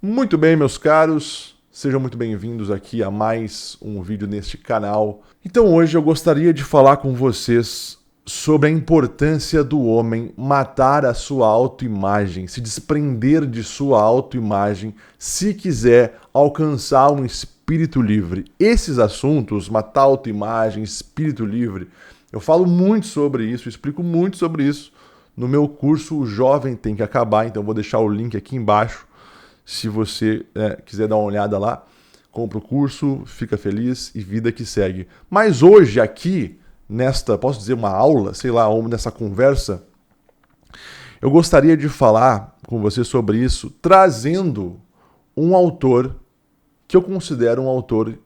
Muito bem, meus caros, sejam muito bem-vindos aqui a mais um vídeo neste canal. Então hoje eu gostaria de falar com vocês sobre a importância do homem matar a sua autoimagem, se desprender de sua autoimagem, se quiser alcançar um espírito livre. Esses assuntos, matar a autoimagem, espírito livre, eu falo muito sobre isso, explico muito sobre isso no meu curso O Jovem Tem Que Acabar, então eu vou deixar o link aqui embaixo. Se você quiser dar uma olhada lá, compra o curso, fica feliz e vida que segue. Mas hoje aqui, posso dizer uma aula, sei lá, ou nessa conversa, eu gostaria de falar com você sobre isso, trazendo um autor que eu considero um autor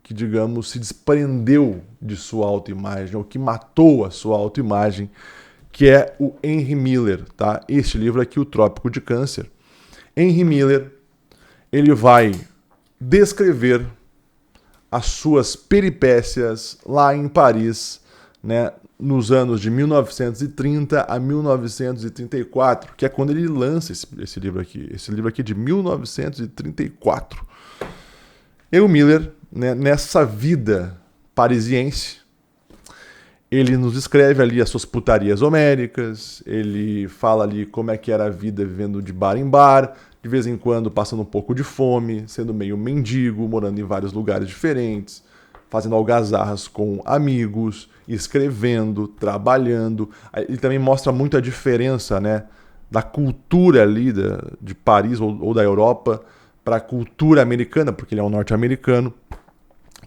que, digamos, se desprendeu de sua autoimagem, ou que matou a sua autoimagem, que é o Henry Miller, tá? Este livro aqui, O Trópico de Câncer. Henry Miller, ele vai descrever as suas peripécias lá em Paris, né, nos anos de 1930 a 1934, que é quando ele lança esse livro aqui. Esse livro aqui é de 1934. Henry Miller, né, nessa vida parisiense, ele nos descreve ali as suas putarias homéricas, ele fala ali como é que era a vida vivendo de bar em bar, de vez em quando passando um pouco de fome, sendo meio mendigo, morando em vários lugares diferentes, fazendo algazarras com amigos, escrevendo, trabalhando. Ele também mostra muito a diferença, né, da cultura ali de Paris ou da Europa para a cultura americana, porque ele é um norte-americano,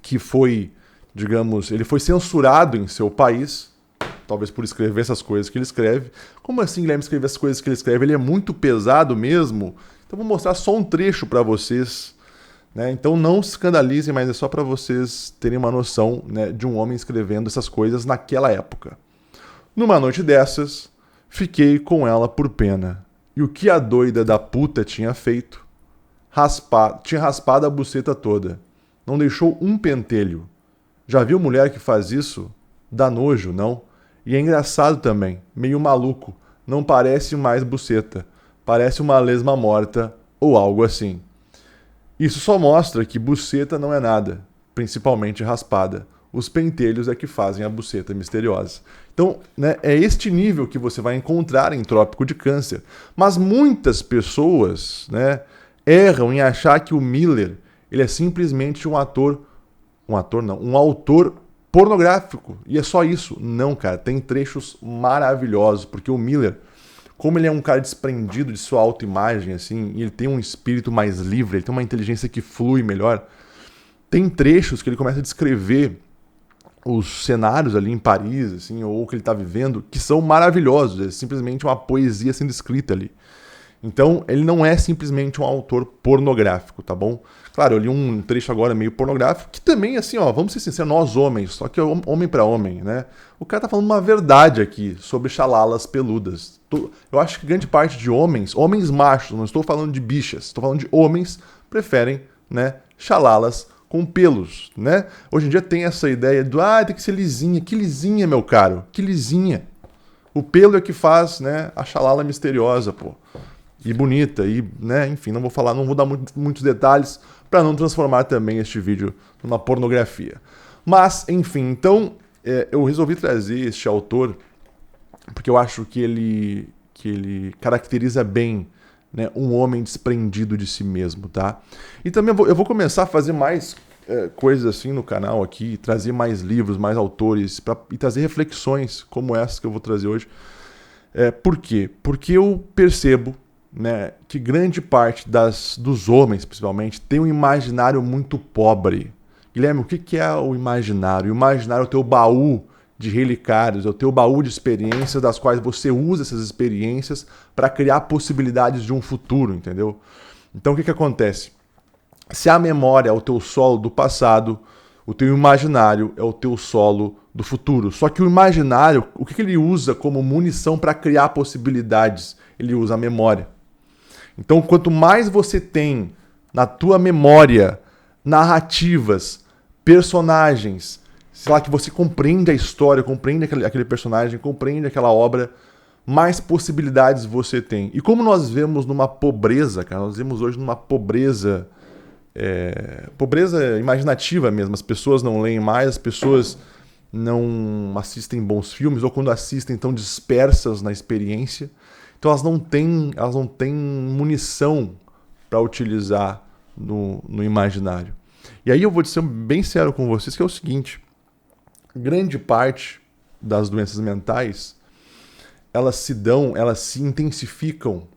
que foi... digamos, ele foi censurado em seu país, talvez por escrever essas coisas que ele escreve. Como assim, Guilherme, escrever as coisas que ele escreve? Ele é muito pesado mesmo. Então vou mostrar só um trecho para vocês, né? Então não se escandalizem, mas é só para vocês terem uma noção, né, de um homem escrevendo essas coisas naquela época. Numa noite dessas, fiquei com ela por pena. E o que a doida da puta tinha feito? Tinha raspado a buceta toda. Não deixou um pentelho. Já viu mulher que faz isso? Dá nojo, não? E é engraçado também, meio maluco. Não parece mais buceta. Parece uma lesma morta ou algo assim. Isso só mostra que buceta não é nada, principalmente raspada. Os pentelhos é que fazem a buceta misteriosa. Então, né, é este nível que você vai encontrar em Trópico de Câncer. Mas muitas pessoas, né, erram em achar que o Miller ele é simplesmente um autor pornográfico. E é só isso. Não, cara, tem trechos maravilhosos, porque o Miller, como ele é um cara desprendido de sua autoimagem, assim, e ele tem um espírito mais livre, ele tem uma inteligência que flui melhor, tem trechos que ele começa a descrever os cenários ali em Paris, assim, ou o que ele está vivendo, que são maravilhosos. É simplesmente uma poesia sendo escrita ali. Então, ele não é simplesmente um autor pornográfico, tá bom? Claro, eu li um trecho agora meio pornográfico, que também, assim, ó, vamos ser sinceros, nós homens, só que homem para homem, né? O cara tá falando uma verdade aqui sobre chalalas peludas. Eu acho que grande parte de homens machos, não estou falando de bichas, estou falando de homens, preferem, né, chalalas com pelos, né? Hoje em dia tem essa ideia do, tem que ser lisinha. Que lisinha, meu caro, que lisinha. O pelo é que faz, né, a chalala misteriosa, pô. E bonita, e, né, enfim, não vou dar muitos detalhes para não transformar também este vídeo numa pornografia. Mas, enfim, então, eu resolvi trazer este autor porque eu acho que ele caracteriza bem, né, um homem desprendido de si mesmo, tá? E também eu vou começar a fazer mais coisas assim no canal aqui, trazer mais livros, mais autores, e trazer reflexões como essas que eu vou trazer hoje. Por quê? Porque eu percebo, né, que grande parte dos homens, principalmente, tem um imaginário muito pobre. Guilherme, o que é o imaginário? O imaginário é o teu baú de relicários, é o teu baú de experiências das quais você usa essas experiências para criar possibilidades de um futuro, entendeu? Então o que acontece? Se a memória é o teu solo do passado, o teu imaginário é o teu solo do futuro. Só que o imaginário, o que ele usa como munição para criar possibilidades? Ele usa a memória. Então, quanto mais você tem na tua memória narrativas, personagens, sei lá, que você compreende a história, compreende aquele personagem, compreende aquela obra, mais possibilidades você tem. E como nós vemos numa pobreza, cara, nós vemos hoje numa pobreza, pobreza imaginativa mesmo. As pessoas não leem mais, as pessoas não assistem bons filmes, ou quando assistem estão dispersas na experiência. Então elas não têm munição para utilizar no imaginário. E aí eu vou ser bem sério com vocês, que é o seguinte: grande parte das doenças mentais, elas se intensificam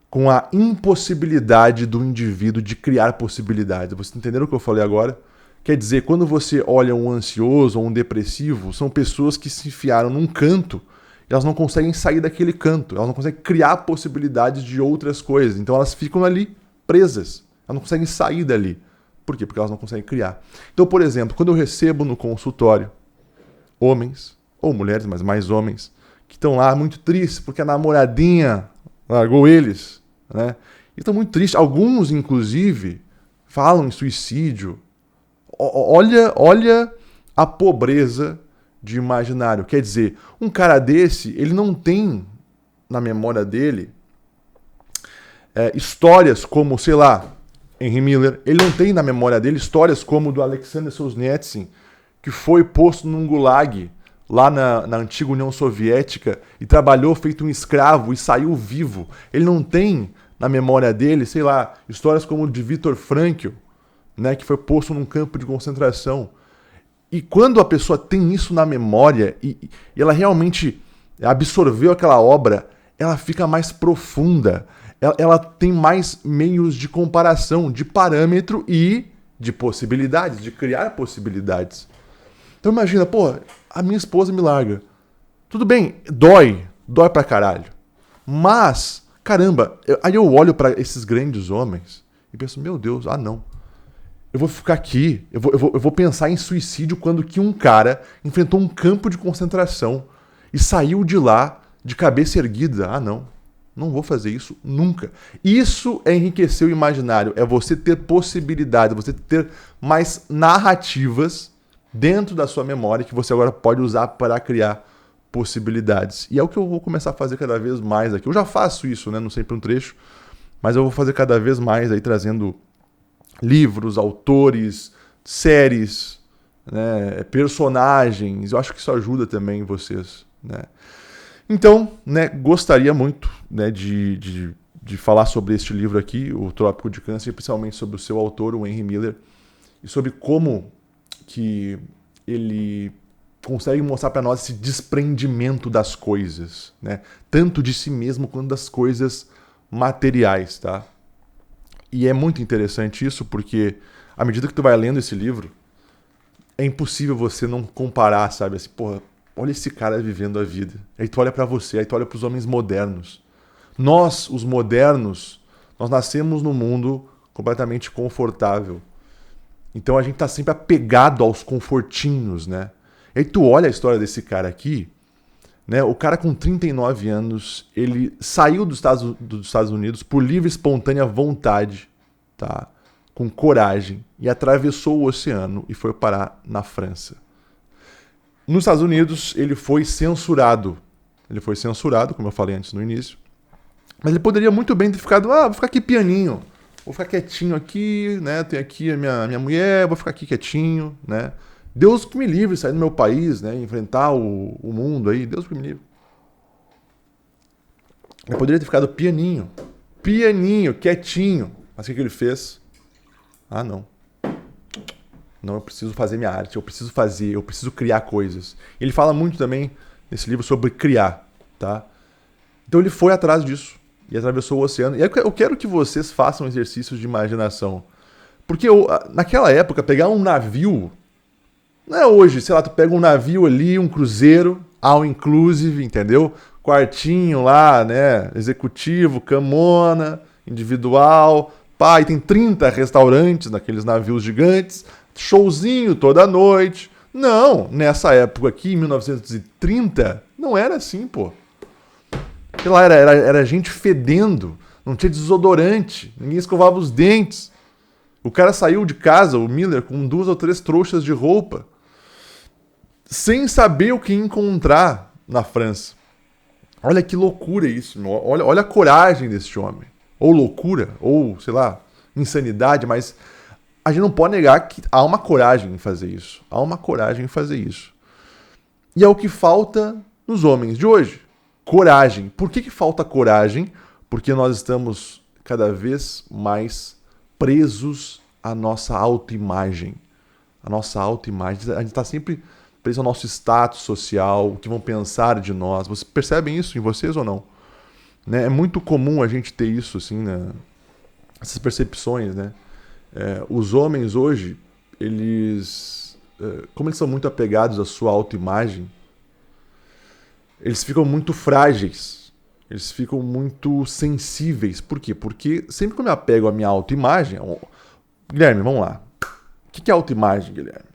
com a impossibilidade do indivíduo de criar possibilidades. Vocês entenderam o que eu falei agora? Quer dizer, quando você olha um ansioso ou um depressivo, são pessoas que se enfiaram num canto e elas não conseguem sair daquele canto, elas não conseguem criar possibilidades de outras coisas. Então elas ficam ali presas, elas não conseguem sair dali. Por quê? Porque elas não conseguem criar. Então, por exemplo, quando eu recebo no consultório homens, ou mulheres, mas mais homens, que estão lá muito tristes porque a namoradinha largou eles, né? E estão muito tristes. Alguns, inclusive, falam em suicídio. Olha a pobreza de imaginário. Quer dizer, um cara desse, ele não tem na memória dele histórias como, sei lá, Henry Miller. Ele não tem na memória dele histórias como do Alexander Solzhenitsyn, que foi posto num gulag lá na antiga União Soviética e trabalhou feito um escravo e saiu vivo. Ele não tem na memória dele, sei lá, histórias como de Viktor Frankl, né, que foi posto num campo de concentração. E quando a pessoa tem isso na memória e ela realmente absorveu aquela obra, ela fica mais profunda. Ela tem mais meios de comparação, de parâmetro e de possibilidades, de criar possibilidades. Então imagina, pô, a minha esposa me larga. Tudo bem, dói pra caralho. Mas, caramba, aí eu olho pra esses grandes homens e penso, meu Deus, não. Eu vou ficar aqui, eu vou pensar em suicídio quando que um cara enfrentou um campo de concentração e saiu de lá de cabeça erguida. Não vou fazer isso nunca. Isso é enriquecer o imaginário, é você ter possibilidade, você ter mais narrativas dentro da sua memória que você agora pode usar para criar possibilidades. E é o que eu vou começar a fazer cada vez mais aqui. Eu já faço isso, né? Não sempre um trecho, mas eu vou fazer cada vez mais aí, trazendo livros, autores, séries, né, personagens. Eu acho que isso ajuda também vocês, né? Então, né, gostaria muito, né, de falar sobre este livro aqui, O Trópico de Câncer, principalmente sobre o seu autor, o Henry Miller, e sobre como que ele consegue mostrar para nós esse desprendimento das coisas, né? Tanto de si mesmo quanto das coisas materiais, tá? E é muito interessante isso, porque à medida que tu vai lendo esse livro, é impossível você não comparar, sabe? Assim, porra, olha esse cara vivendo a vida. Aí tu olha para você, aí tu olha para os homens modernos. Nós, os modernos, nós nascemos num mundo completamente confortável. Então a gente tá sempre apegado aos confortinhos, né? E aí tu olha a história desse cara aqui, né? O cara com 39 anos, ele saiu dos Estados Unidos por livre e espontânea vontade, tá? Com coragem, e atravessou o oceano e foi parar na França. Nos Estados Unidos, ele foi censurado. Ele foi censurado, como eu falei antes no início. Mas ele poderia muito bem ter ficado, vou ficar aqui pianinho, vou ficar quietinho aqui, né? Tem aqui a minha mulher, vou ficar aqui quietinho, né? Deus que me livre sair do meu país, né? Enfrentar o mundo aí, Deus que me livre. Ele poderia ter ficado pianinho, quietinho. Mas o que ele fez? Não. Não, eu preciso fazer minha arte, eu preciso criar coisas. Ele fala muito também nesse livro sobre criar, tá? Então ele foi atrás disso e atravessou o oceano. E eu quero que vocês façam exercícios de imaginação. Porque naquela época, pegar um navio, não é hoje, sei lá, tu pega um navio ali, um cruzeiro, all inclusive, entendeu? Quartinho lá, né? Executivo, camona, individual, e tem 30 restaurantes naqueles navios gigantes, showzinho toda noite. Não, nessa época aqui, em 1930, não era assim, pô. Sei lá, era gente fedendo, não tinha desodorante, ninguém escovava os dentes. O cara saiu de casa, o Miller, com 2 ou 3 trouxas de roupa, sem saber o que encontrar na França. Olha que loucura isso, meu. Olha a coragem desse homem. Ou loucura, ou, sei lá, insanidade, mas a gente não pode negar que há uma coragem em fazer isso. Há uma coragem em fazer isso. E é o que falta nos homens de hoje. Coragem. Por que falta coragem? Porque nós estamos cada vez mais presos à nossa autoimagem. A nossa autoimagem. A gente está sempre preso ao nosso status social, o que vão pensar de nós. Vocês percebem isso em vocês ou não? Né? É muito comum a gente ter isso, assim, né? Essas percepções, né? Os homens hoje, eles, como eles são muito apegados à sua autoimagem, eles ficam muito frágeis, eles ficam muito sensíveis. Por quê? Porque sempre que eu me apego à minha autoimagem... Guilherme, vamos lá. O que é autoimagem, Guilherme?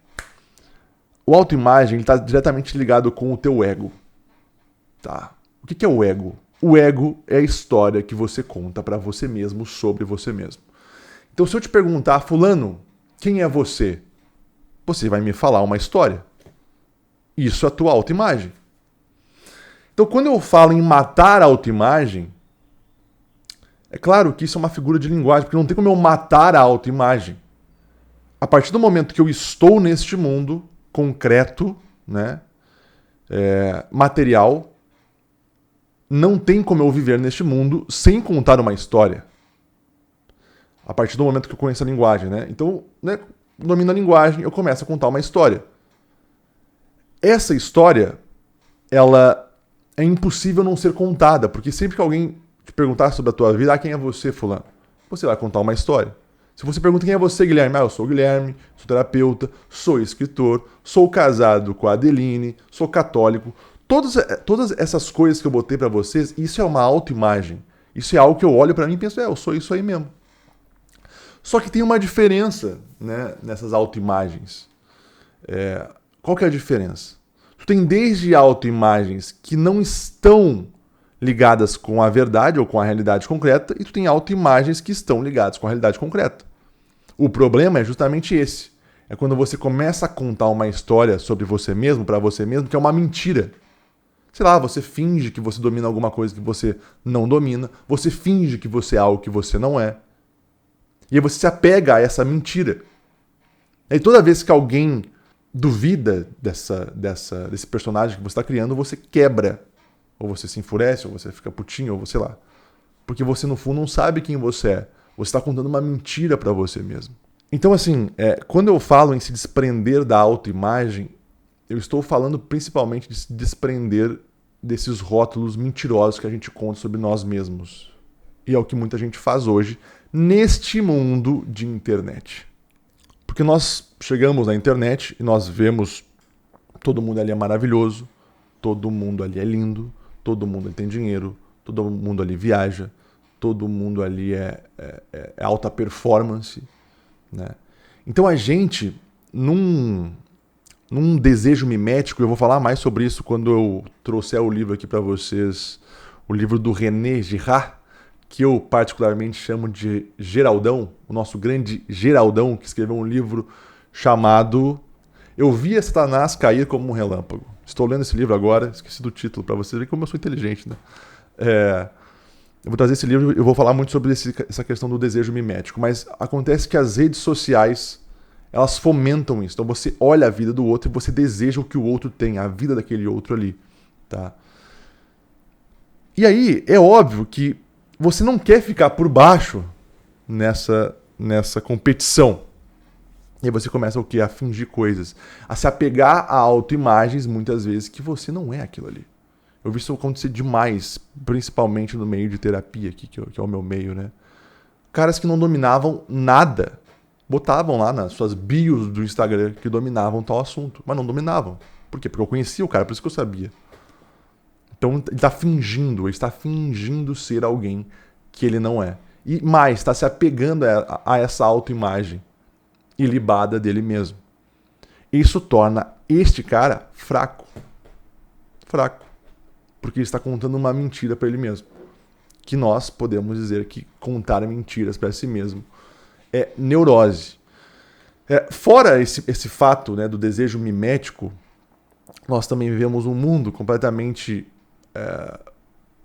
O autoimagem está diretamente ligado com o teu ego. Tá? O que é o ego? O ego é a história que você conta para você mesmo sobre você mesmo. Então, se eu te perguntar, fulano, quem é você? Você vai me falar uma história. Isso é a tua autoimagem. Então, quando eu falo em matar a autoimagem, é claro que isso é uma figura de linguagem, porque não tem como eu matar a autoimagem. A partir do momento que eu estou neste mundo concreto, né, material, não tem como eu viver neste mundo sem contar uma história. A partir do momento que eu conheço a linguagem, né? Então, né, domino a linguagem, eu começo a contar uma história. Essa história, ela é impossível não ser contada, porque sempre que alguém te perguntar sobre a tua vida, quem é você, fulano? Você vai contar uma história. Se você pergunta quem é você, Guilherme, eu sou o Guilherme, sou terapeuta, sou escritor, sou casado com a Adeline, sou católico. Todas essas coisas que eu botei pra vocês, isso é uma autoimagem. Isso é algo que eu olho pra mim e penso, eu sou isso aí mesmo. Só que tem uma diferença, né, nessas autoimagens. Qual que é a diferença? Tu tem desde autoimagens que não estão ligadas com a verdade ou com a realidade concreta, e tu tem autoimagens que estão ligadas com a realidade concreta. O problema é justamente esse. É quando você começa a contar uma história sobre você mesmo, pra você mesmo, que é uma mentira. Sei lá, você finge que você domina alguma coisa que você não domina, você finge que você é algo que você não é. E aí você se apega a essa mentira. E toda vez que alguém duvida desse personagem que você está criando, você quebra. Ou você se enfurece, ou você fica putinho, ou sei lá. Porque você, no fundo, não sabe quem você é. Você está contando uma mentira para você mesmo. Então, assim, quando eu falo em se desprender da autoimagem, eu estou falando principalmente de se desprender desses rótulos mentirosos que a gente conta sobre nós mesmos. E é o que muita gente faz hoje neste mundo de internet. Porque nós chegamos na internet e nós vemos todo mundo ali é maravilhoso, todo mundo ali é lindo, todo mundo ali tem dinheiro, todo mundo ali viaja, todo mundo ali é alta performance, né? Então a gente, num desejo mimético, eu vou falar mais sobre isso quando eu trouxer o livro aqui para vocês, o livro do René Girard, que eu particularmente chamo de Geraldão, o nosso grande Geraldão, que escreveu um livro chamado Eu Via Satanás Cair como um Relâmpago. Estou lendo esse livro agora, esqueci do título, para vocês verem como eu sou inteligente, né? Eu vou trazer esse livro e eu vou falar muito sobre essa questão do desejo mimético, mas acontece que as redes sociais, elas fomentam isso. Então você olha a vida do outro e você deseja o que o outro tem, a vida daquele outro ali, tá? E aí, é óbvio que você não quer ficar por baixo nessa competição. E aí você começa o quê? A fingir coisas. A se apegar a autoimagens, muitas vezes, que você não é aquilo ali. Eu vi isso acontecer demais, principalmente no meio de terapia, aqui, que é o meu meio, né? Caras que não dominavam nada. Botavam lá nas suas bios do Instagram que dominavam tal assunto. Mas não dominavam. Por quê? Porque eu conhecia o cara, por isso que eu sabia. Então ele está fingindo ser alguém que ele não é. E mais, está se apegando a essa autoimagem ilibada dele mesmo. Isso torna este cara fraco. Fraco. Porque ele está contando uma mentira para ele mesmo. Que nós podemos dizer que contar mentiras para si mesmo é neurose. Fora esse fato, né, do desejo mimético, nós também vivemos um mundo completamente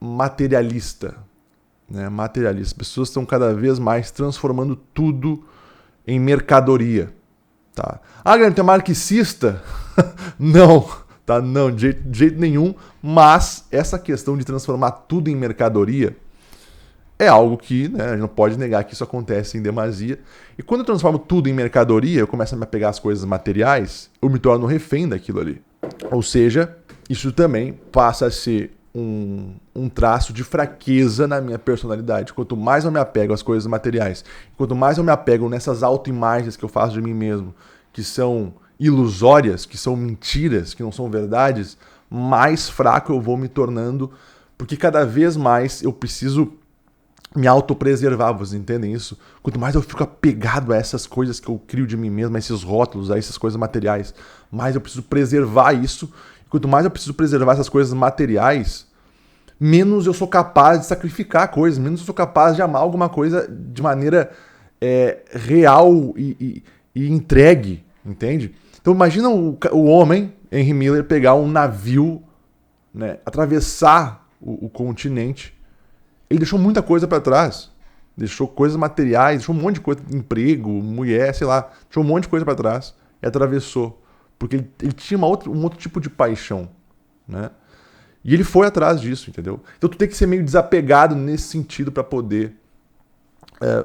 materialista, né? Materialista. As pessoas estão cada vez mais transformando tudo em mercadoria. Tá? Ah, Guilherme, tu é marxista? Não, tá? Não, de jeito nenhum. Mas essa questão de transformar tudo em mercadoria é algo que, né, a gente não pode negar que isso acontece em demasia. E quando eu transformo tudo em mercadoria, eu começo a me apegar às coisas materiais, eu me torno refém daquilo ali. Ou seja, isso também passa a ser um traço de fraqueza na minha personalidade. Quanto mais eu me apego às coisas materiais, quanto mais eu me apego nessas autoimagens que eu faço de mim mesmo, que são ilusórias, que são mentiras, que não são verdades, mais fraco eu vou me tornando, porque cada vez mais eu preciso me autopreservar, vocês entendem isso? Quanto mais eu fico apegado a essas coisas que eu crio de mim mesmo, a esses rótulos, a essas coisas materiais, mais eu preciso preservar isso. Quanto mais eu preciso preservar essas coisas materiais, menos eu sou capaz de sacrificar coisas, menos eu sou capaz de amar alguma coisa de maneira real e entregue, entende? Então imagina o homem, Henry Miller, pegar um navio, né, atravessar o continente. Ele deixou muita coisa para trás. Deixou coisas materiais, deixou um monte de coisa, emprego, mulher, sei lá. Deixou um monte de coisa para trás e atravessou. Porque ele tinha um outro tipo de paixão, né? E ele foi atrás disso, entendeu? Então tu tem que ser meio desapegado nesse sentido para poder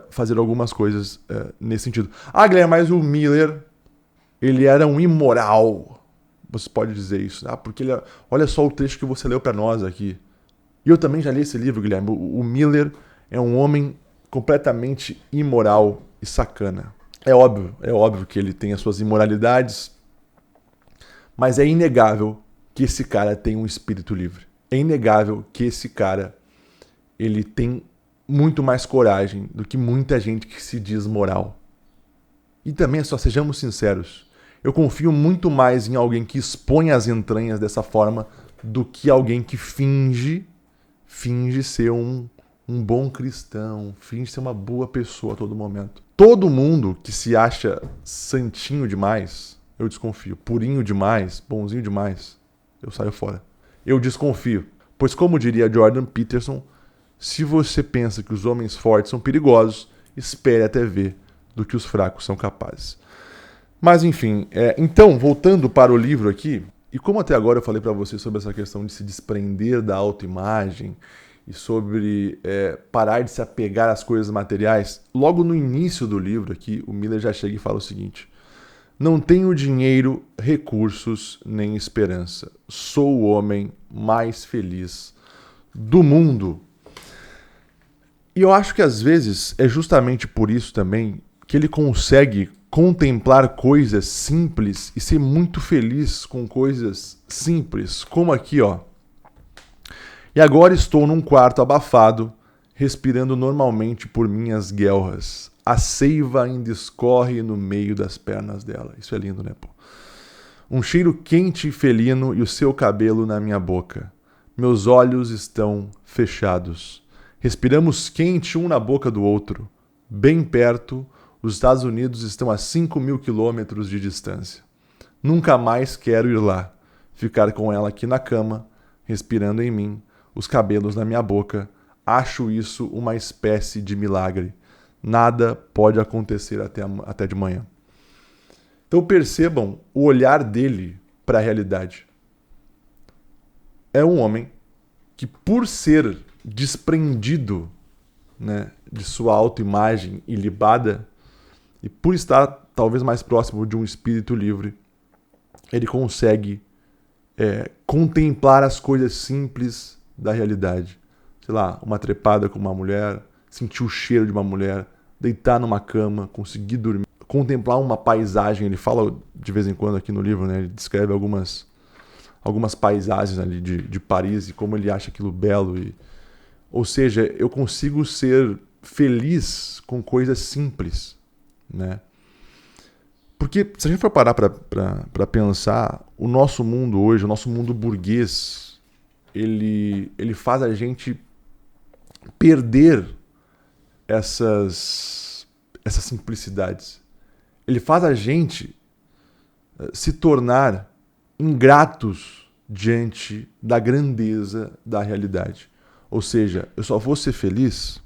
fazer algumas coisas nesse sentido. Ah, Guilherme, mas o Miller, ele era um imoral. Você pode dizer isso. Ah, porque olha só o trecho que você leu para nós aqui. E eu também já li esse livro, Guilherme. O Miller é um homem completamente imoral e sacana. É óbvio que ele tem as suas imoralidades, mas é inegável que esse cara tem um espírito livre. É inegável que esse cara ele tem muito mais coragem do que muita gente que se diz moral. E também, só sejamos sinceros, eu confio muito mais em alguém que expõe as entranhas dessa forma do que alguém que finge ser um bom cristão, finge ser uma boa pessoa a todo momento. Todo mundo que se acha santinho demais, eu desconfio. Purinho demais, bonzinho demais, eu saio fora. Eu desconfio. Pois como diria Jordan Peterson, se você pensa que os homens fortes são perigosos, espere até ver do que os fracos são capazes. Mas enfim, então, voltando para o livro aqui, e como até agora eu falei para você sobre essa questão de se desprender da autoimagem e sobre parar de se apegar às coisas materiais, logo no início do livro aqui, o Miller já chega e fala o seguinte: não tenho dinheiro, recursos nem esperança. Sou o homem mais feliz do mundo. E eu acho que às vezes é justamente por isso também que ele consegue contemplar coisas simples e ser muito feliz com coisas simples, como aqui, ó. E agora estou num quarto abafado, respirando normalmente por minhas guelras. A seiva ainda escorre no meio das pernas dela. Isso é lindo, né, pô? Um cheiro quente e felino e o seu cabelo na minha boca. Meus olhos estão fechados. Respiramos quente um na boca do outro. Bem perto, os Estados Unidos estão a 5.000 quilômetros de distância. Nunca mais quero ir lá. Ficar com ela aqui na cama, respirando em mim, os cabelos na minha boca. Acho isso uma espécie de milagre. Nada pode acontecer até de manhã. Então percebam o olhar dele para a realidade. É um homem que, por ser desprendido, né, de sua autoimagem ilibada, e por estar talvez mais próximo de um espírito livre, ele consegue contemplar as coisas simples da realidade. Sei lá, uma trepada com uma mulher, sentir o cheiro de uma mulher, deitar numa cama, conseguir dormir, contemplar uma paisagem. Ele fala de vez em quando aqui no livro, né, ele descreve algumas paisagens ali de Paris e como ele acha aquilo belo. Ou seja, eu consigo ser feliz com coisas simples, né? Porque se a gente for parar para pensar, o nosso mundo hoje, o nosso mundo burguês, ele faz a gente perder essas simplicidades. Ele faz a gente se tornar ingratos diante da grandeza da realidade. Ou seja, eu só vou ser feliz,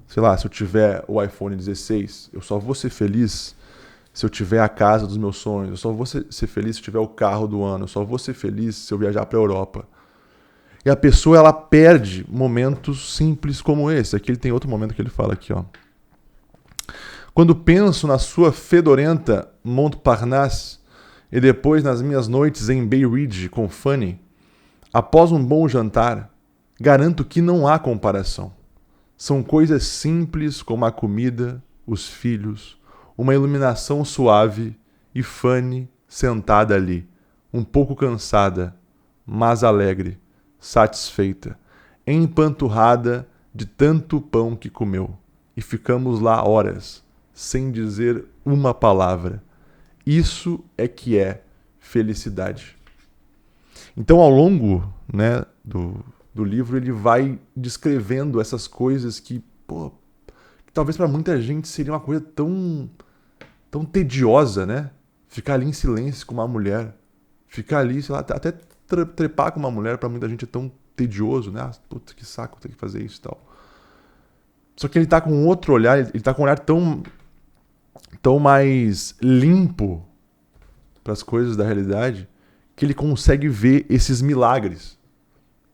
sei lá, se eu tiver o iPhone 16, eu só vou ser feliz se eu tiver a casa dos meus sonhos, eu só vou ser feliz se eu tiver o carro do ano, eu só vou ser feliz se eu viajar para a Europa. E a pessoa, ela perde momentos simples como esse. Aqui ele tem outro momento que ele fala aqui, ó. Quando penso na sua fedorenta Montparnasse e depois nas minhas noites em Bay Ridge com Fanny, após um bom jantar, garanto que não há comparação. São coisas simples como a comida, os filhos, uma iluminação suave e Fanny sentada ali, um pouco cansada, mas alegre, satisfeita, empanturrada de tanto pão que comeu. E ficamos lá horas, sem dizer uma palavra. Isso é que é felicidade. Então, ao longo, né, do livro, ele vai descrevendo essas coisas que talvez para muita gente seria uma coisa tão tediosa, né? Ficar ali em silêncio com uma mulher. Ficar ali, sei lá, até trepar com uma mulher para muita gente é tão tedioso, né? Putz, que saco ter que fazer isso e tal. Só que ele tá com outro olhar, ele tá com um olhar tão mais limpo para as coisas da realidade, que ele consegue ver esses milagres,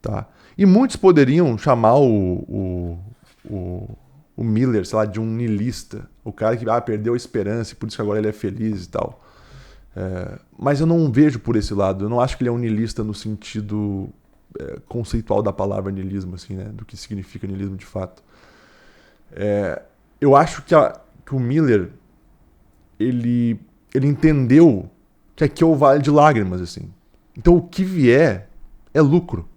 tá? E muitos poderiam chamar o Miller, sei lá, de um niilista, o cara que perdeu a esperança e por isso que agora ele é feliz e tal. Mas eu não vejo por esse lado. Eu não acho que ele é um niilista no sentido conceitual da palavra niilismo, assim, né? Do que significa niilismo de fato. Eu acho que o Miller ele entendeu que aqui é o vale de lágrimas, assim. Então o que vier é lucro.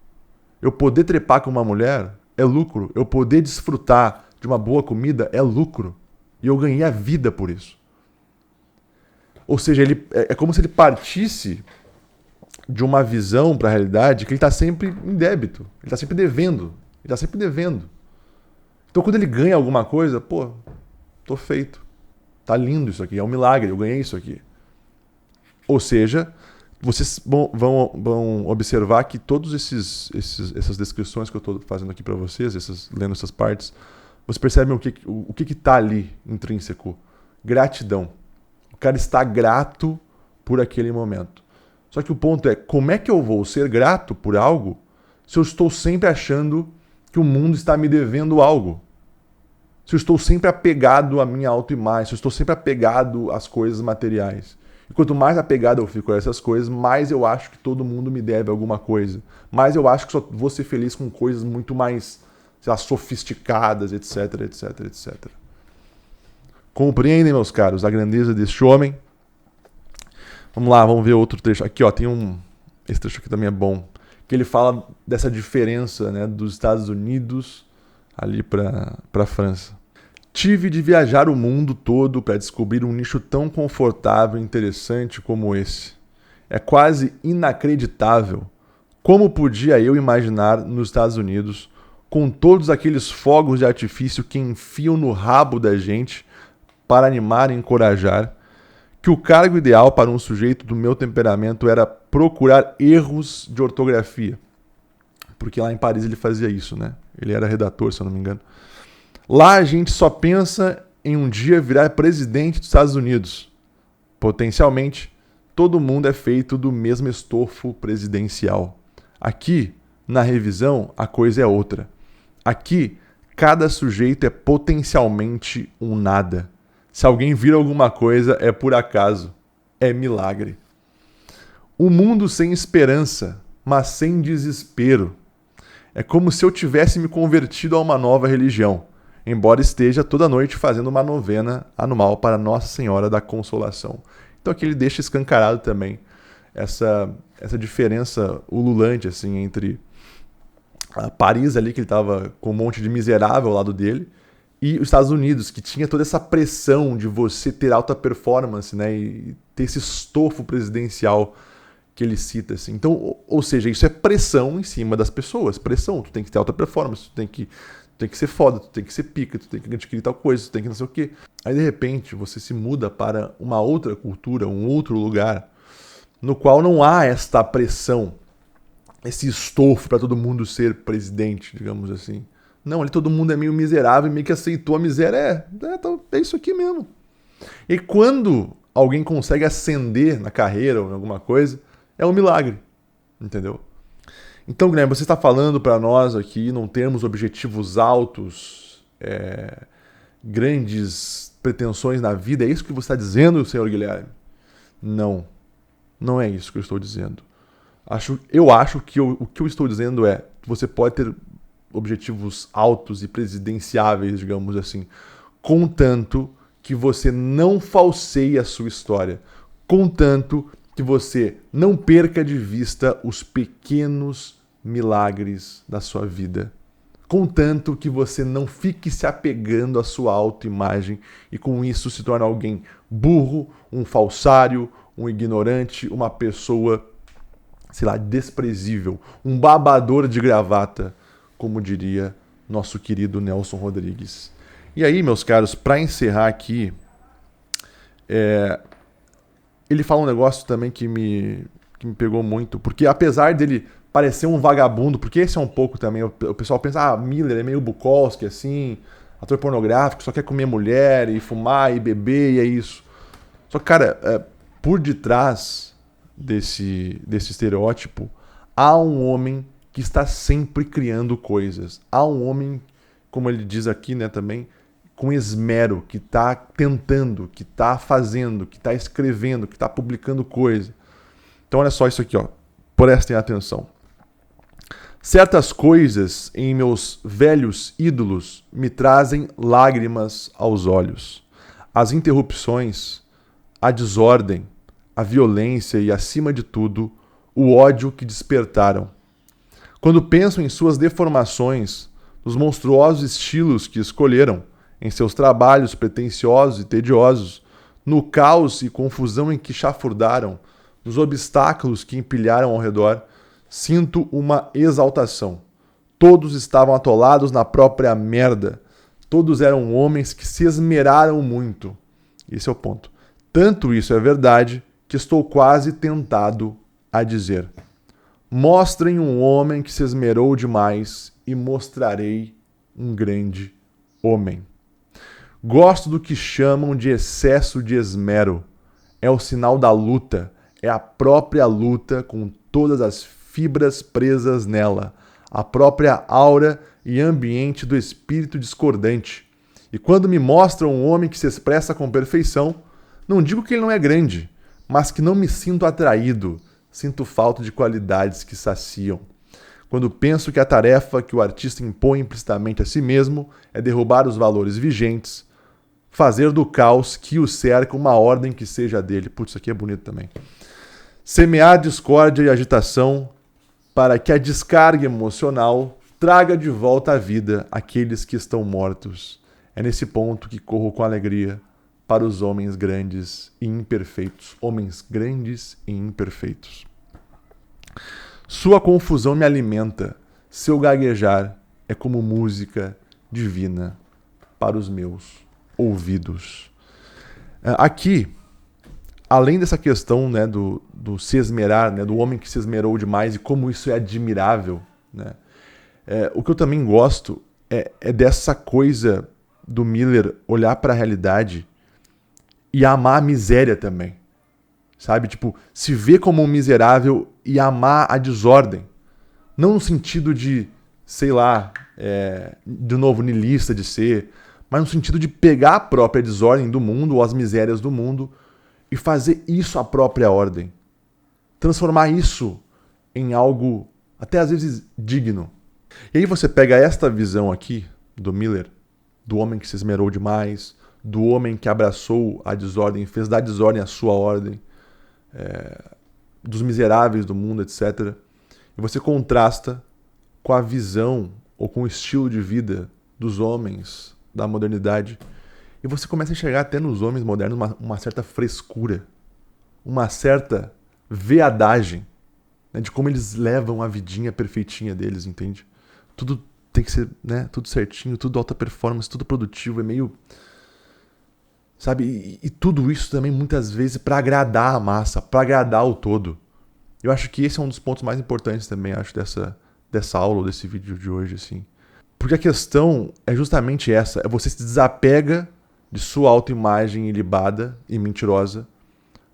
Eu poder trepar com uma mulher é lucro. Eu poder desfrutar de uma boa comida é lucro. E eu ganhei a vida por isso. Ou seja, é como se ele partisse de uma visão para a realidade que ele está sempre em débito. Ele está sempre devendo. Ele está sempre devendo. Então quando ele ganha alguma coisa, tô feito. Tá lindo isso aqui, é um milagre, eu ganhei isso aqui. Ou seja, vocês vão observar que todas essas descrições que eu estou fazendo aqui para vocês, lendo essas partes, vocês percebem o que está ali intrínseco. Gratidão. O cara está grato por aquele momento. Só que o ponto é, como é que eu vou ser grato por algo se eu estou sempre achando que o mundo está me devendo algo? Se eu estou sempre apegado à minha autoimagem, se eu estou sempre apegado às coisas materiais. E quanto mais apegado eu fico a essas coisas, mais eu acho que todo mundo me deve alguma coisa. Mais eu acho que só vou ser feliz com coisas muito mais, sei lá, sofisticadas, etc, etc, etc. Compreendem, meus caros, a grandeza deste homem? Vamos lá, vamos ver outro trecho. Aqui, ó, esse trecho aqui também é bom. Que ele fala dessa diferença, né, dos Estados Unidos ali para a França. Tive de viajar o mundo todo para descobrir um nicho tão confortável e interessante como esse. É quase inacreditável. Como podia eu imaginar nos Estados Unidos, com todos aqueles fogos de artifício que enfiam no rabo da gente para animar e encorajar, que o cargo ideal para um sujeito do meu temperamento era procurar erros de ortografia. Porque lá em Paris ele fazia isso, né? Ele era redator, se eu não me engano. Lá a gente só pensa em um dia virar presidente dos Estados Unidos. Potencialmente, todo mundo é feito do mesmo estofo presidencial. Aqui, na revisão, a coisa é outra. Aqui, cada sujeito é potencialmente um nada. Se alguém vira alguma coisa, é por acaso. É milagre. O mundo sem esperança, mas sem desespero. É como se eu tivesse me convertido a uma nova religião, embora esteja toda noite fazendo uma novena anual para Nossa Senhora da Consolação. Então aqui ele deixa escancarado também essa diferença ululante assim, entre Paris ali, que ele estava com um monte de miserável ao lado dele, e os Estados Unidos, que tinha toda essa pressão de você ter alta performance, né, e ter esse estofo presidencial que ele cita, assim. Então, ou seja, isso é pressão em cima das pessoas. Pressão, tu tem que ter alta performance, tu tem que ser foda, tu tem que ser pica, tu tem que adquirir tal coisa, tu tem que não sei o quê. Aí, de repente, você se muda para uma outra cultura, um outro lugar, no qual não há esta pressão esse estofo para todo mundo ser presidente, digamos assim. Não, ali todo mundo é meio miserável e meio que aceitou a miséria. É isso aqui mesmo. E quando alguém consegue ascender na carreira ou em alguma coisa, é um milagre, entendeu? Então, Guilherme, você está falando para nós aqui não termos objetivos altos, grandes pretensões na vida. É isso que você está dizendo, senhor Guilherme? Não, não é isso que eu estou dizendo. Eu acho que o que eu estou dizendo é que você pode ter objetivos altos e presidenciáveis, digamos assim, contanto que você não falseie a sua história, contanto que você não perca de vista os pequenos milagres da sua vida, contanto que você não fique se apegando à sua autoimagem e com isso se torne alguém burro, um falsário, um ignorante, uma pessoa, sei lá, desprezível, um babador de gravata, como diria nosso querido Nelson Rodrigues. E aí, meus caros, para encerrar aqui, ele fala um negócio também que me pegou muito, porque apesar dele parecer um vagabundo, porque esse é um pouco também, o pessoal pensa, Miller é meio Bukowski, assim, ator pornográfico, só quer comer mulher e fumar e beber e é isso. Só que, cara, por detrás desse estereótipo, há um homem que está sempre criando coisas. Há um homem, como ele diz aqui, né, também, com esmero, que está tentando, que está fazendo, que está escrevendo, que está publicando coisa. Então olha só isso aqui, ó. Prestem atenção. Certas coisas em meus velhos ídolos me trazem lágrimas aos olhos. As interrupções, a desordem, a violência e, acima de tudo, o ódio que despertaram. Quando penso em suas deformações, nos monstruosos estilos que escolheram, em seus trabalhos pretensiosos e tediosos, no caos e confusão em que chafurdaram, nos obstáculos que empilharam ao redor, sinto uma exaltação. Todos estavam atolados na própria merda. Todos eram homens que se esmeraram muito. Esse é o ponto. Tanto isso é verdade que estou quase tentado a dizer: mostrem um homem que se esmerou demais e mostrarei um grande homem. Gosto do que chamam de excesso de esmero. É o sinal da luta. É a própria luta com todas as fibras presas nela. A própria aura e ambiente do espírito discordante. E quando me mostram um homem que se expressa com perfeição, não digo que ele não é grande, mas que não me sinto atraído. Sinto falta de qualidades que saciam. Quando penso que a tarefa que o artista impõe implicitamente a si mesmo é derrubar os valores vigentes, fazer do caos que o cerca uma ordem que seja dele. Putz, isso aqui é bonito também. Semear discórdia e agitação para que a descarga emocional traga de volta à vida aqueles que estão mortos. É nesse ponto que corro com alegria para os homens grandes e imperfeitos. Homens grandes e imperfeitos. Sua confusão me alimenta. Seu gaguejar é como música divina para os meus ouvidos. Aqui, além dessa questão, né, do se esmerar, né, do homem que se esmerou demais e como isso é admirável, né, o que eu também gosto é dessa coisa do Miller olhar para a realidade e amar a miséria também. Sabe? Tipo, se ver como um miserável e amar a desordem. Não no sentido de, sei lá, de novo, niilista de ser, mas no sentido de pegar a própria desordem do mundo ou as misérias do mundo e fazer isso a própria ordem. Transformar isso em algo, até às vezes, digno. E aí você pega esta visão aqui do Miller, do homem que se esmerou demais, do homem que abraçou a desordem e fez da desordem a sua ordem, dos miseráveis do mundo, etc. E você contrasta com a visão ou com o estilo de vida dos homens da modernidade. E você começa a enxergar até nos homens modernos uma certa frescura, uma certa veadagem, né, de como eles levam a vidinha perfeitinha deles, entende? Tudo tem que ser, né, tudo certinho, tudo alta performance, tudo produtivo, é meio... Sabe? E tudo isso também muitas vezes para agradar a massa, para agradar o todo. Eu acho que esse é um dos pontos mais importantes também, acho, dessa aula ou desse vídeo de hoje, assim. Porque a questão é justamente essa, é você se desapega de sua autoimagem ilibada e mentirosa,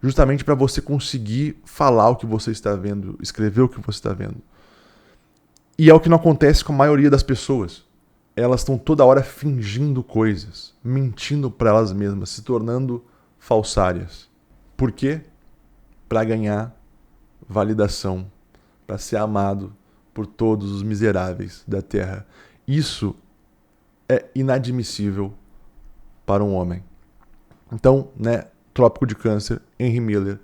justamente para você conseguir falar o que você está vendo, escrever o que você está vendo. E é o que não acontece com a maioria das pessoas. Elas estão toda hora fingindo coisas, mentindo para elas mesmas, se tornando falsárias. Por quê? Para ganhar validação, para ser amado por todos os miseráveis da terra. Isso é inadmissível para um homem. Então, né, Trópico de Câncer, Henry Miller,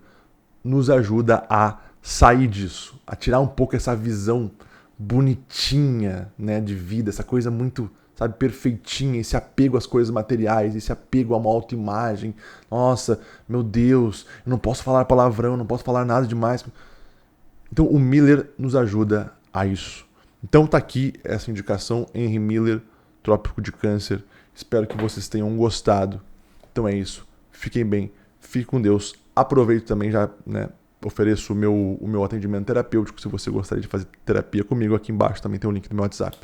nos ajuda a sair disso, a tirar um pouco essa visão bonitinha, né, de vida, essa coisa muito, sabe, perfeitinha, esse apego às coisas materiais, esse apego a uma autoimagem. Nossa, meu Deus, eu não posso falar palavrão, eu não posso falar nada demais. Então o Miller nos ajuda a isso. Então tá aqui essa indicação, Henry Miller, Trópico de Câncer. Espero que vocês tenham gostado. Então é isso. Fiquem bem, fiquem com Deus. Aproveito também, já, né, ofereço o meu atendimento terapêutico. Se você gostaria de fazer terapia comigo, aqui embaixo também tem o link do meu WhatsApp.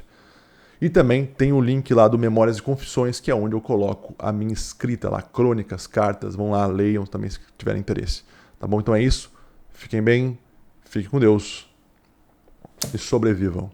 E também tem o link lá do Memórias e Confissões, que é onde eu coloco a minha escrita lá, crônicas, cartas. Vão lá, leiam também se tiverem interesse. Tá bom? Então é isso. Fiquem bem, fiquem com Deus e sobrevivam.